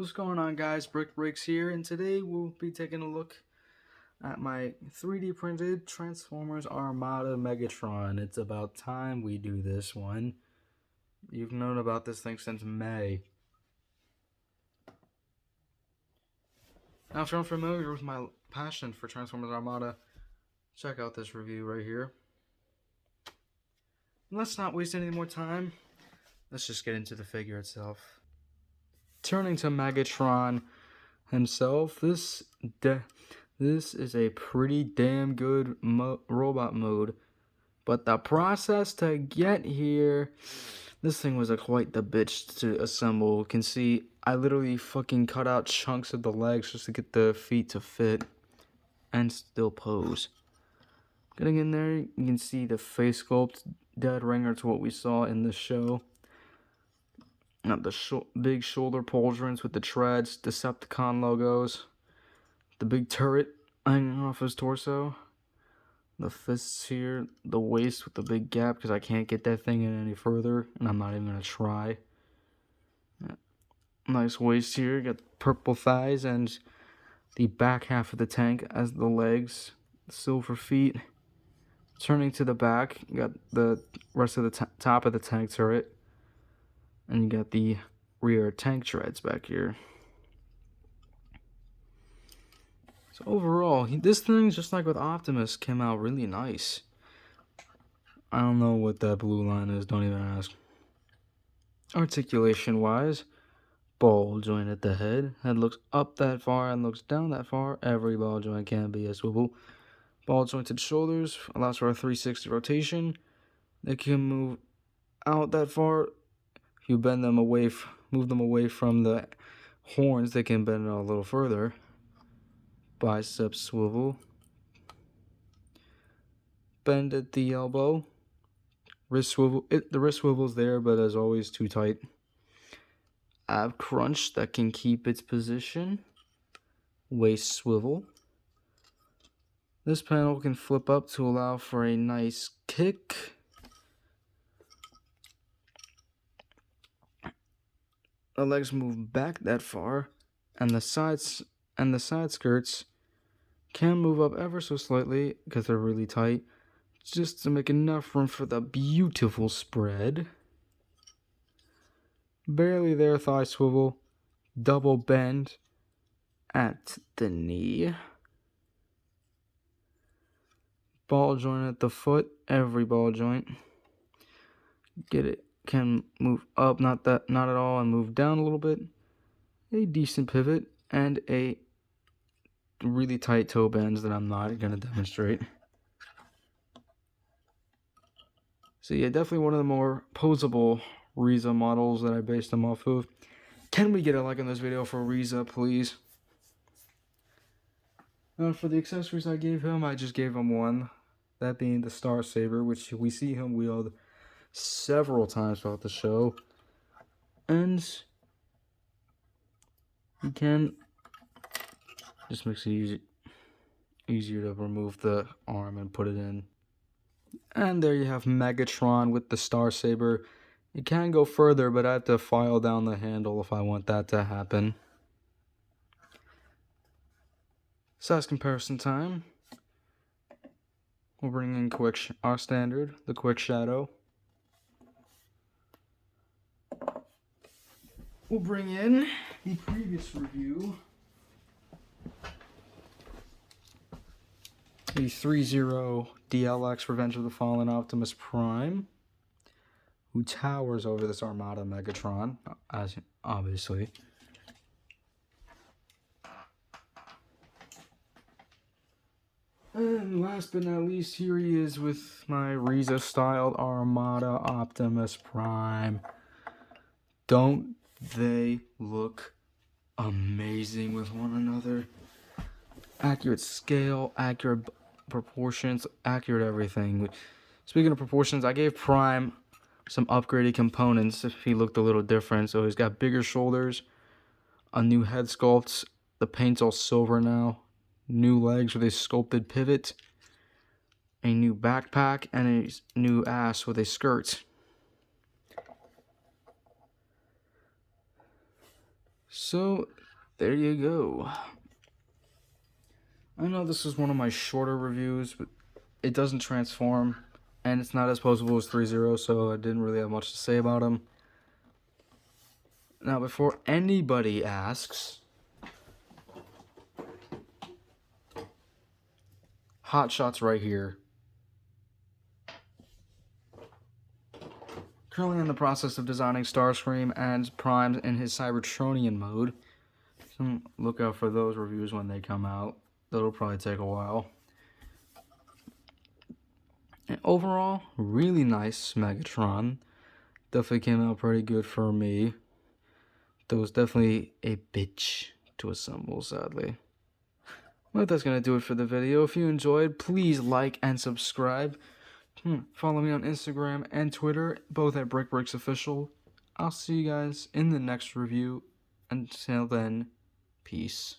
What's going on, guys? Brick Breaks here, and today we'll be taking a look at my 3D printed Transformers Armada Megatron. It's about time we do this one. You've known about this thing since May. Now, if you're unfamiliar with my passion for Transformers Armada, check out this review right here. And let's not waste any more time. Let's just get into the figure itself. Turning to Megatron himself, this is a pretty damn good robot mode, but the process to get here, this thing was quite the bitch to assemble. You can see I literally fucking cut out chunks of the legs just to get the feet to fit and still pose. Getting in there, you can see the face sculpt, dead ringer to what we saw in the show. Now the big shoulder pauldrons with the treads, Decepticon logos, the big turret hanging off his torso, the fists here, the waist with the big gap because I can't get that thing in any further, and I'm not even going to try. Nice waist here, got purple thighs and the back half of the tank as the legs, silver feet. Turning to the back, you got the rest of the top of the tank turret. And you got the rear tank treads back here. So overall, this thing, just like with Optimus, came out really nice. I don't know what that blue line is, don't even ask. Articulation wise, ball joint at the head. Head looks up that far and looks down that far. Every ball joint can be a swivel. Ball jointed shoulders allows for a 360 rotation. They can move out that far. If you bend them away, move them away from the horns, they can bend it a little further. Bicep swivel. Bend at the elbow. Wrist swivel. The wrist swivel's there, but as always, too tight. Ab crunch that can keep its position. Waist swivel. This panel can flip up to allow for a nice kick. The legs move back that far, and the sides and the side skirts can move up ever so slightly because they're really tight, just to make enough room for the beautiful spread. Barely there thigh swivel, double bend at the knee. Ball joint at the foot, every ball joint. Get it. Can move up, not at all, and move down a little bit. A decent pivot and a really tight toe bends that I'm not going to demonstrate. So yeah, definitely one of the more posable Riza models that I based them off of. Can we get a like on this video for Riza, please? For the accessories I gave him, I just gave him one. That being the Star Saber, which we see him wield several times throughout the show, and you can just makes it easier to remove the arm and put it in. And there you have Megatron with the Star Saber. It can go further, but I have to file down the handle if I want that to happen. Size comparison time. We'll bring in our standard, the Quick Shadow. We'll bring in the previous review, the 3-0 DLX Revenge of the Fallen Optimus Prime, who towers over this Armada Megatron, as obviously. And last but not least, here he is with my Riza-styled Armada Optimus Prime. Don't they look amazing with one another? Accurate scale, accurate proportions, accurate everything. Speaking of proportions, I gave Prime some upgraded components if he looked a little different. So he's got bigger shoulders, a new head sculpt, the paint's all silver now, new legs with a sculpted pivot, a new backpack, and a new ass with a skirt. So, there you go. I know this is one of my shorter reviews, but it doesn't transform, and it's not as posable as 3.0, so I didn't really have much to say about him. Now, before anybody asks, hot shots right here. Currently in the process of designing Starscream and Prime in his Cybertronian mode. So look out for those reviews when they come out. That'll probably take a while. And overall, really nice Megatron. Definitely came out pretty good for me. That was definitely a bitch to assemble, sadly. Well, that's going to do it for the video. If you enjoyed, please like and subscribe. Follow me on Instagram and Twitter, both at BrickBricksOfficial. I'll see you guys in the next review. Until then, peace.